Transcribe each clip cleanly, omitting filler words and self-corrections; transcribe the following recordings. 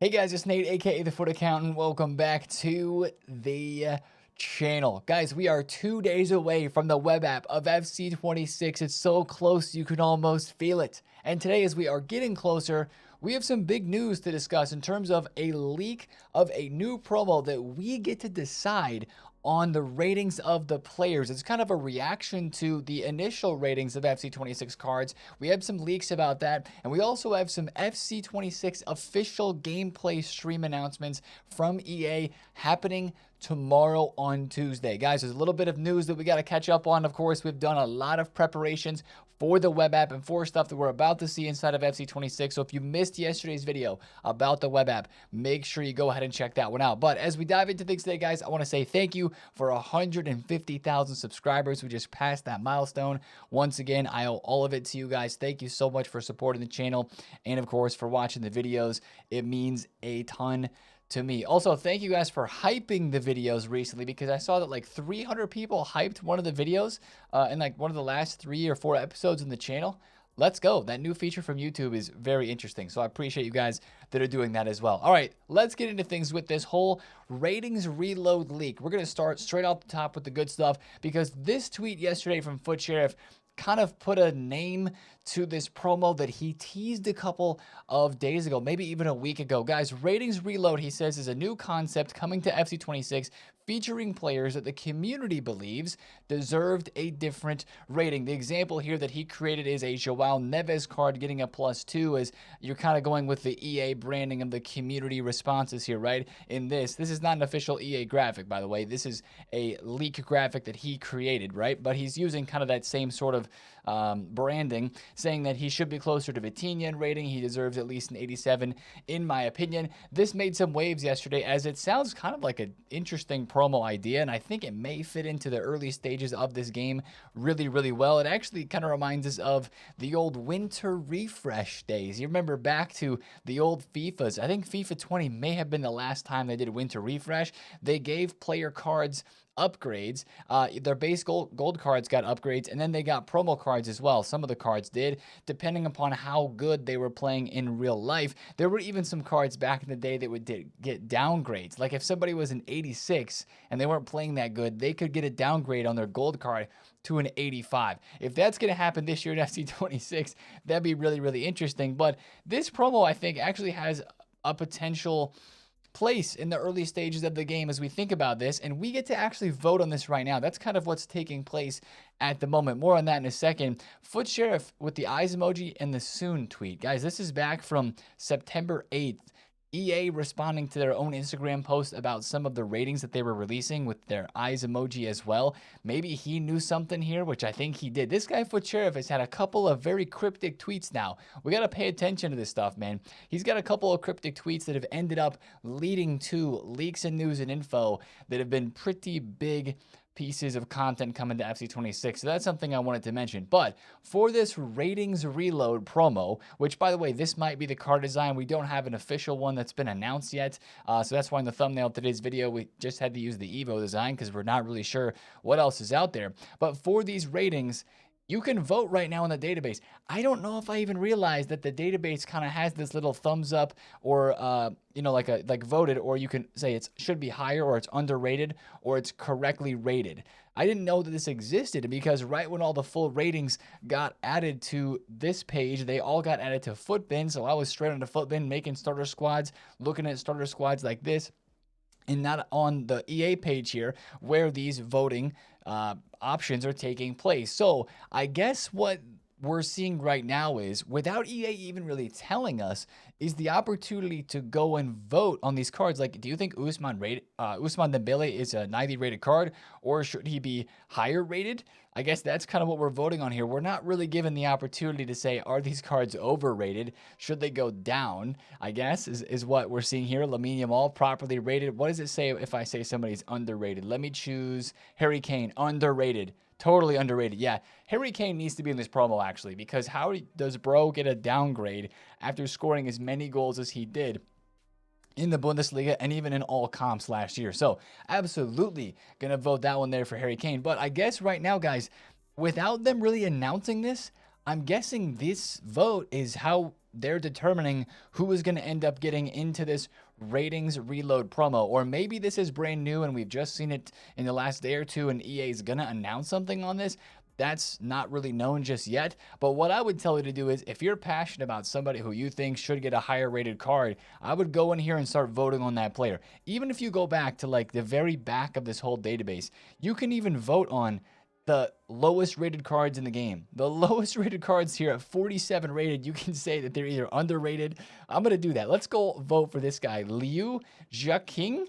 Hey guys, it's Nate, aka TheFutAccountant. Welcome back to the channel. Guys, we are 2 days away from the web app of FC26. It's so close you can almost feel it. And today, as we are getting closer, we have some big news to discuss in terms of a leak of a new promo that we get to decide on the ratings of the players. It's kind of a reaction to the initial ratings of FC26 cards. We have some leaks about that, and we also have some FC26 official gameplay stream announcements from EA happening tomorrow on Tuesday. Guys, there's a little bit of news that we got to catch up on. Of course, we've done a lot of preparations for the web app and for stuff that we're about to see inside of FC26. So if you missed yesterday's video about the web app, make sure you go ahead and check that one out. But as we dive into things today, guys, I want to say thank you for 150,000 subscribers. We just passed that milestone. Once again, I owe all of it to you guys. Thank you so much for supporting the channel and, of course, for watching the videos. It means a ton to me. Also, thank you guys for hyping the videos recently, because I saw that like 300 people hyped one of the videos in like one of the last 3 or 4 episodes in the channel. Let's go. That new feature from YouTube is very interesting. So I appreciate you guys that are doing that as well. All right, let's get into things with this whole ratings reload leak. We're going to start straight off the top with the good stuff, because this tweet yesterday from Foot Sheriff kind of put a name to this promo that he teased a couple of days ago, maybe even a week ago. Guys, ratings reload, he says, is a new concept coming to FC26 featuring players that the community believes deserved a different rating. The example here that he created is a Joao Neves card getting a +2, as you're kind of going with the EA branding of the community responses here, right? In this is not an official EA graphic, by the way. This is a leak graphic that he created, right? But he's using kind of that same sort of branding, saying that he should be closer to Vitinha in rating. He deserves at least an 87, in my opinion. This made some waves yesterday, as it sounds kind of like an interesting promo idea, and I think it may fit into the early stages of this game really, really well. It actually kind of reminds us of the old winter refresh days. You remember back to the old FIFAs. I think FIFA 20 may have been the last time they did winter refresh. They gave player cards upgrades. Their base gold cards got upgrades, and then they got promo cards as well. Some of the cards did, depending upon how good they were playing in real life. There were even some cards back in the day that would get downgrades. Like if somebody was an 86 and they weren't playing that good, they could get a downgrade on their gold card to an 85. If that's going to happen this year in FC26, that'd be really, really interesting. But this promo, I think, actually has a potential place in the early stages of the game as we think about this, and we get to actually vote on this right now. That's kind of what's taking place at the moment. More on that in a second. Foot Sheriff with the eyes emoji and the soon tweet. Guys, this is back from September 8th. EA responding to their own Instagram post about some of the ratings that they were releasing with their eyes emoji as well. Maybe he knew something here, which I think he did. This guy, Foot Sheriff, has had a couple of very cryptic tweets now. We got to pay attention to this stuff, man. He's got a couple of cryptic tweets that have ended up leading to leaks and news and info that have been pretty big pieces of content coming to FC26. So that's something I wanted to mention. But for this ratings reload promo, which, by the way, this might be the card design. We don't have an official one that's been announced yet. So that's why in the thumbnail of today's video, we just had to use the Evo design because we're not really sure what else is out there. But for these ratings, you can vote right now in the database. I don't know if I even realized that the database kind of has this little thumbs up or, like voted, or you can say it should be higher, or it's underrated, or it's correctly rated. I didn't know that this existed, because right when all the full ratings got added to this page, they all got added to Footbin. So I was straight onto Footbin, making starter squads, looking at starter squads like this, and not on the EA page here where these voting options are taking place. So I guess what we're seeing right now is, without EA even really telling us, is the opportunity to go and vote on these cards. Like, do you think Ousmane Dembele is a 90 rated card, or should he be higher rated? I guess that's kind of what we're voting on here. We're not really given the opportunity to say, are these cards overrated? Should they go down? I guess is what we're seeing here. Lamine Yamal, properly rated. What does it say if I say somebody's underrated? Let me choose Harry Kane, underrated. Totally underrated. Yeah, Harry Kane needs to be in this promo, actually, because how does bro get a downgrade after scoring as many goals as he did in the Bundesliga and even in all comps last year? So absolutely going to vote that one there for Harry Kane. But I guess right now, guys, without them really announcing this, I'm guessing this vote is how they're determining who is going to end up getting into this ratings reload promo. Or maybe this is brand new and we've just seen it in the last day or two and EA is going to announce something on this. That's not really known just yet. But what I would tell you to do is, if you're passionate about somebody who you think should get a higher rated card, I would go in here and start voting on that player. Even if you go back to like the very back of this whole database, you can even vote on the lowest rated cards in the game. The lowest rated cards here at 47 rated, you can say that they're either underrated. I'm going to do that. Let's go vote for this guy, Liu Jiaqing,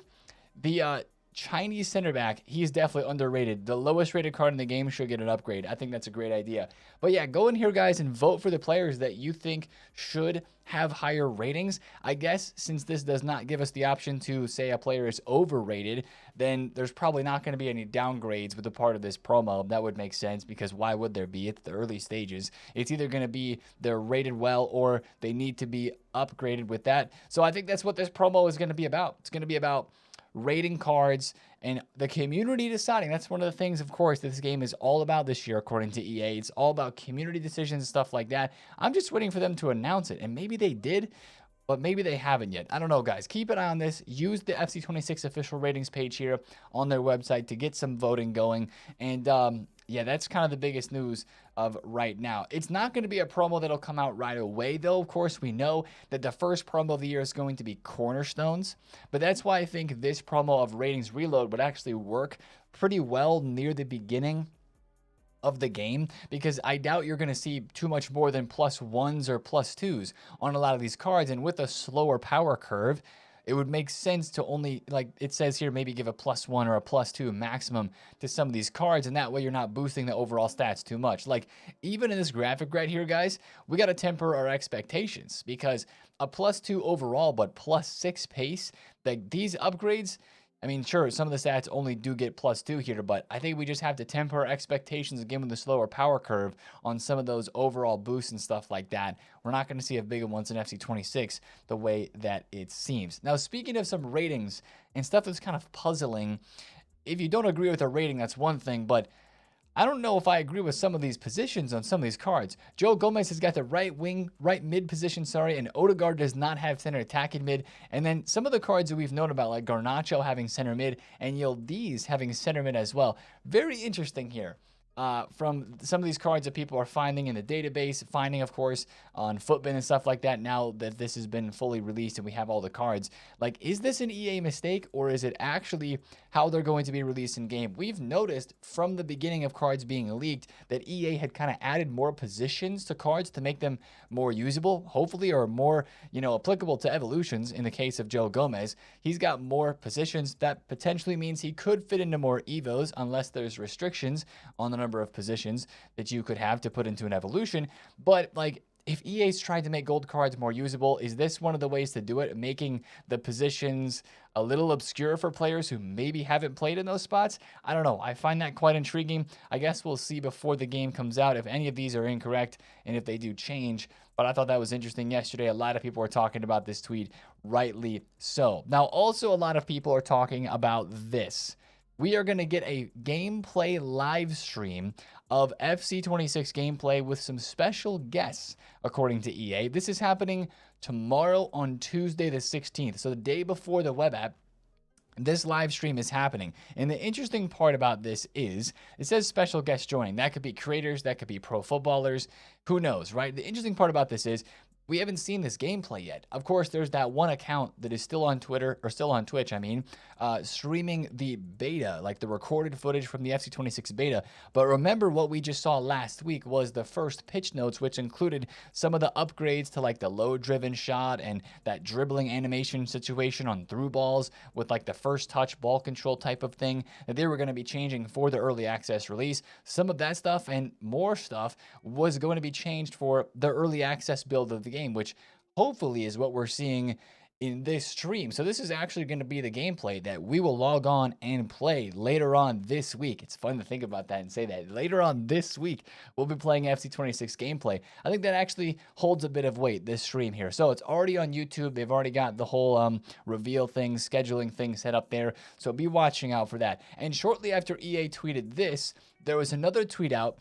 the Chinese center back. He's definitely underrated. The lowest rated card in the game should get an upgrade. I think that's a great idea. But yeah, go in here, guys, and vote for the players that you think should have higher ratings. I guess since this does not give us the option to say a player is overrated, then there's probably not going to be any downgrades with a part of this promo. That would make sense, because why would there be? It's the early stages. It's either going to be they're rated well or they need to be upgraded with that. So I think that's what this promo is going to be about. It's going to be about rating cards and the community deciding. That's one of the things, of course, that this game is all about this year, according to EA. It's all about community decisions and stuff like that. I'm just waiting for them to announce it, and maybe they did, but maybe they haven't yet. I don't know, guys. Keep an eye on this. Use the FC26 official ratings page here on their website to get some voting going. And yeah, that's kind of the biggest news of right now. It's not going to be a promo that'll come out right away, though. Of course, we know that the first promo of the year is going to be Cornerstones, but that's why I think this promo of Ratings Reload would actually work pretty well near the beginning of the game, because I doubt you're going to see too much more than +1s or +2s on a lot of these cards. And with a slower power curve, it would make sense to only, like it says here, maybe give a +1 or a +2 maximum to some of these cards, and that way you're not boosting the overall stats too much. Like, even in this graphic right here, guys, we got to temper our expectations, because a +2 overall but +6 pace, like these upgrades, I mean, sure, some of the stats only do get +2 here, but I think we just have to temper our expectations again with the slower power curve on some of those overall boosts and stuff like that. We're not going to see a bigger ones in FC26 the way that it seems. Now, speaking of some ratings and stuff that's kind of puzzling, if you don't agree with a rating, that's one thing, but I don't know if I agree with some of these positions on some of these cards. Joe Gomez has got the right mid position, and Odegaard does not have center attacking mid. And then some of the cards that we've known about, like Garnacho having center mid and Yildiz having center mid as well. Very interesting here. From some of these cards that people are finding in the database, finding, of course, on Footbin and stuff like that, now that this has been fully released and we have all the cards. Like, is this an EA mistake, or is it actually how they're going to be released in game? We've noticed from the beginning of cards being leaked that EA had kind of added more positions to cards to make them more usable, hopefully, or more, applicable to evolutions. In the case of Joe Gomez, he's got more positions. That potentially means he could fit into more Evos, unless there's restrictions on the number of positions that you could have to put into an evolution. But like, if EA's trying to make gold cards more usable, is this one of the ways to do it, making the positions a little obscure for players who maybe haven't played in those spots? I don't know. I find that quite intriguing. I guess we'll see before the game comes out if any of these are incorrect and if they do change. But I thought that was interesting yesterday. A lot of people were talking about this tweet, rightly so. Now, also a lot of people are talking about this. We are going to get a gameplay live stream of FC26 gameplay with some special guests, according to EA. This is happening tomorrow on Tuesday the 16th, so the day before the web app. This live stream is happening. And the interesting part about this is it says special guests joining. That could be creators, that could be pro footballers, who knows, right? The interesting part about this is we haven't seen this gameplay yet. Of course, there's that one account that is still on Twitter, or still on Twitch, streaming the beta, like the recorded footage from the FC26 beta. But remember, what we just saw last week was the first pitch notes, which included some of the upgrades to like the low-driven shot and that dribbling animation situation on through balls with like the first touch ball control type of thing that they were going to be changing for the early access release. Some of that stuff and more stuff was going to be changed for the early access build of the game, which hopefully is what we're seeing in this stream. So this is actually going to be the gameplay that we will log on and play later on this week. It's fun to think about that and say that later on this week we'll be playing FC26 gameplay. I think that actually holds a bit of weight, this stream here. So it's already on YouTube. They've already got the whole reveal thing, scheduling thing set up there. So be watching out for that. And shortly after EA tweeted this, there was another tweet out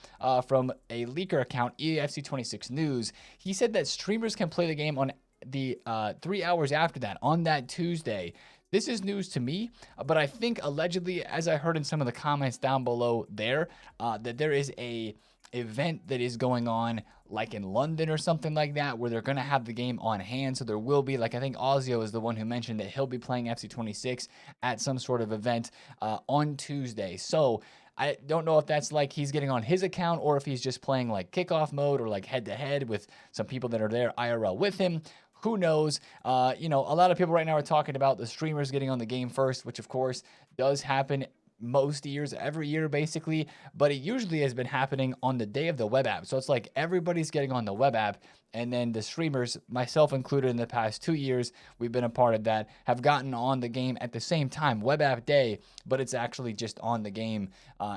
from a leaker account, EAFC26 News. He said that streamers can play the game on the 3 hours after that, on that Tuesday. This is news to me, but I think allegedly, as I heard in some of the comments down below there, that there is a event that is going on like in London or something like that, where they're going to have the game on hand. So there will be, like, I think Ozio is the one who mentioned that he'll be playing FC26 at some sort of event on Tuesday. So I don't know if that's like he's getting on his account or if he's just playing like kickoff mode or like head to head with some people that are there IRL with him. Who knows? You know, a lot of people right now are talking about the streamers getting on the game first, which of course does happen most years, every year basically, but it usually has been happening on the day of the web app. So it's like everybody's getting on the web app, and then the streamers, myself included in the past 2 years, we've been a part of that, have gotten on the game at the same time, web app day, but it's actually just on the game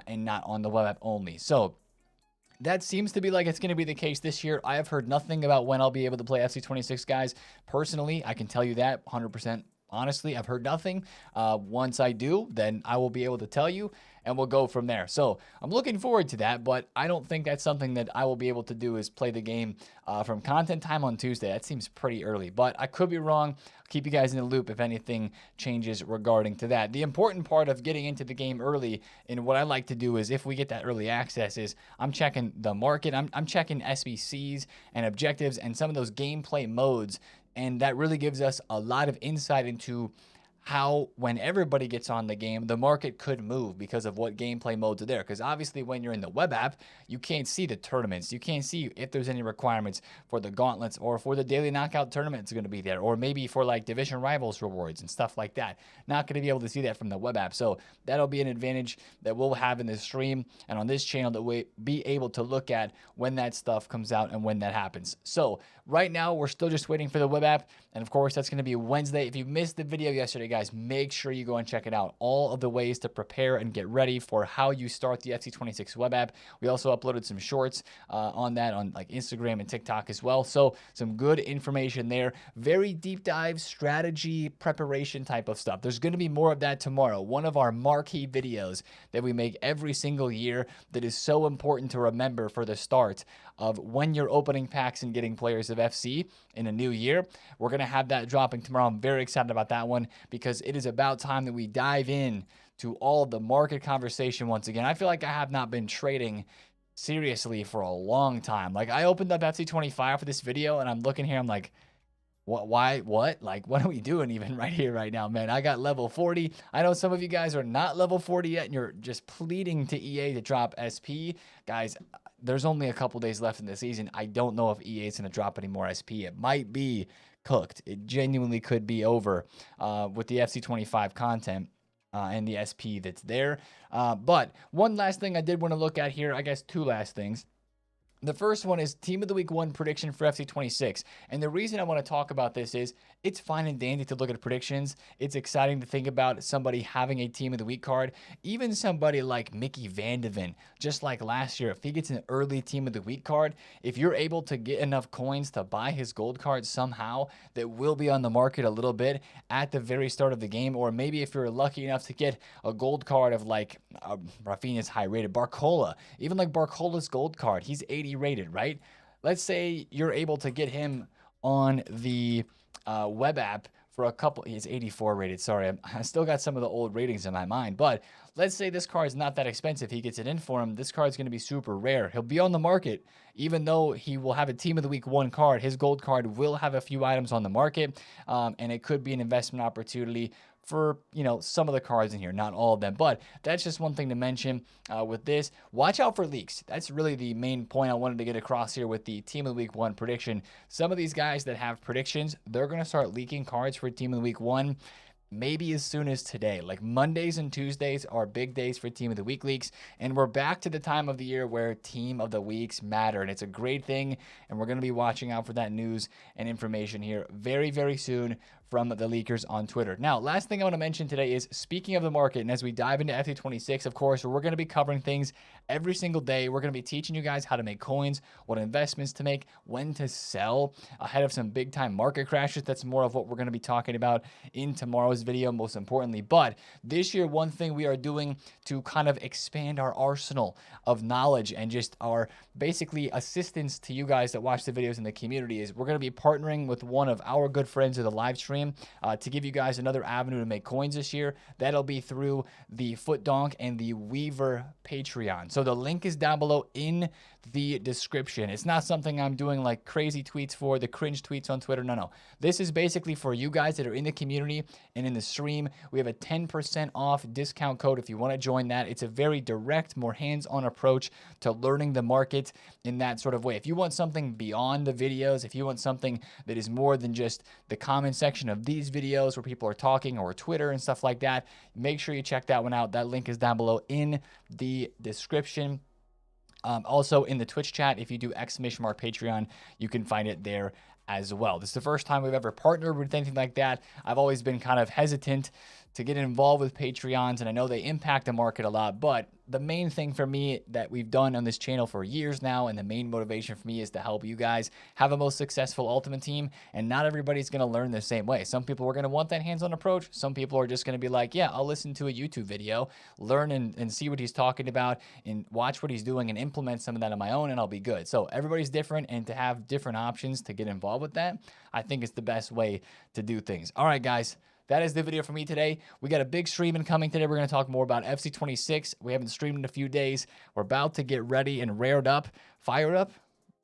and not on the web app only. So that seems to be like it's going to be the case this year. I have heard nothing about when I'll be able to play FC26, guys. Personally, I can tell you that 100%. Honestly, I've heard nothing. Once I do, then I will be able to tell you, and we'll go from there. So I'm looking forward to that, but I don't think that's something that I will be able to do, is play the game from content time on Tuesday. That seems pretty early, but I could be wrong. I'll keep you guys in the loop if anything changes regarding to that. The important part of getting into the game early, and what I like to do is, if we get that early access, is I'm checking the market. I'm checking SBCs and objectives and some of those gameplay modes. And that really gives us a lot of insight into how, when everybody gets on the game, the market could move because of what gameplay modes are there. Because obviously when you're in the web app, you can't see the tournaments. You can't see if there's any requirements for the gauntlets or for the daily knockout tournaments going to be there, or maybe for like division rivals rewards and stuff like that. Not going to be able to see that from the web app. So that'll be an advantage that we'll have in this stream and on this channel, that we'll be able to look at when that stuff comes out and when that happens. So right now, we're still just waiting for the web app. And of course, that's going to be Wednesday. If you missed the video yesterday, guys, make sure you go and check it out. All of the ways to prepare and get ready for how you start the FC26 web app. We also uploaded some shorts on that on like Instagram and TikTok as well. So some good information there. Very deep dive strategy preparation type of stuff. There's going to be more of that tomorrow. One of our marquee videos that we make every single year that is so important to remember for the start of when you're opening packs and getting players of FC in a new year. We're going to have that dropping tomorrow. I'm very excited about that one, because it is about time that we dive in to all of the market conversation once again. I feel like I have not been trading seriously for a long time. Like, I opened up FC25 for this video and I'm looking here, I'm like, what? Like, what are we doing even right here, right now, man? I got level 40. I know some of you guys are not level 40 yet and you're just pleading to EA to drop SP. Guys, there's only a couple days left in the season. I don't know if EA is going to drop any more SP. It might be cooked. It genuinely could be over with the FC25 content and the SP that's there. But one last thing I did want to look at here, I guess two last things. The first one is Team of the Week 1 prediction for FC26. And the reason I want to talk about this is it's fine and dandy to look at predictions. It's exciting to think about somebody having a Team of the Week card. Even somebody like Mickey Van de Ven, just like last year, if he gets an early Team of the Week card, if you're able to get enough coins to buy his gold card somehow, that will be on the market a little bit at the very start of the game. Or maybe if you're lucky enough to get a gold card of like Rafinha's high rated, Barcola, even like Barcola's gold card, he's 80 rated, right? Let's say you're able to get him on the web app for a couple. He's 84 rated. Sorry, I still got some of the old ratings in my mind, but let's say this card is not that expensive. He gets it in for him. This card's going to be super rare. He'll be on the market, even though he will have a Team of the Week 1 card. His gold card will have a few items on the market, and it could be an investment opportunity for, you know, some of the cards in here, not all of them. But that's just one thing to mention with this. Watch out for leaks. That's really the main point I wanted to get across here with the Team of the Week 1 prediction. Some of these guys that have predictions, they're going to start leaking cards for Team of the Week 1 maybe as soon as today. Like Mondays and Tuesdays are big days for Team of the Week leaks, and we're back to the time of the year where Team of the Weeks matter, and it's a great thing, and we're going to be watching out for that news and information here very, very soon from the leakers on Twitter. Now, last thing I want to mention today is, speaking of the market, and as we dive into FC26, of course, we're going to be covering things every single day. We're going to be teaching you guys how to make coins, what investments to make, when to sell ahead of some big time market crashes. That's more of what we're going to be talking about in tomorrow's video, most importantly. But this year, one thing we are doing to kind of expand our arsenal of knowledge and just our basically assistance to you guys that watch the videos in the community is we're going to be partnering with one of our good friends of the live stream to give you guys another avenue to make coins this year. That'll be through the TheFutAccountant and the Weaver Patreon. So the link is down below in the description. It's not something I'm doing like crazy tweets for, the cringe tweets on Twitter. No. This is basically for you guys that are in the community and in the stream. We have a 10% off discount code if you want to join that. It's a very direct, more hands-on approach to learning the market in that sort of way. If you want something beyond the videos, if you want something that is more than just the comment section of these videos where people are talking, or Twitter and stuff like that, make sure you check that one out. That link is down below in the description. Also in the Twitch chat, if you do !Patreon, you can find it there as well. This is the first time we've ever partnered with anything like that. I've always been kind of hesitant to get involved with Patreons, and I know they impact the market a lot, but the main thing for me that we've done on this channel for years now, and the main motivation for me, is to help you guys have a most successful Ultimate Team. And not everybody's going to learn the same way. Some people are going to want that hands-on approach. Some people are just going to be like, yeah, I'll listen to a YouTube video, learn and see what he's talking about, and watch what he's doing and implement some of that on my own, and I'll be good. So everybody's different, and to have different options to get involved with that, I think is the best way to do things. All right, guys. That is the video for me today. We got a big stream incoming today. We're going to talk more about FC26. We haven't streamed in a few days. We're about to get ready and fired up.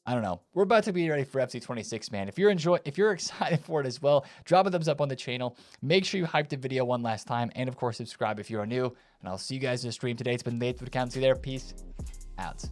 I don't know. We're about to be ready for FC26, man. If you're excited for it as well, drop a thumbs up on the channel. Make sure you hype the video one last time, and of course, subscribe if you are new. And I'll see you guys in the stream today. It's been TheFutAccountant. See you there. Peace out.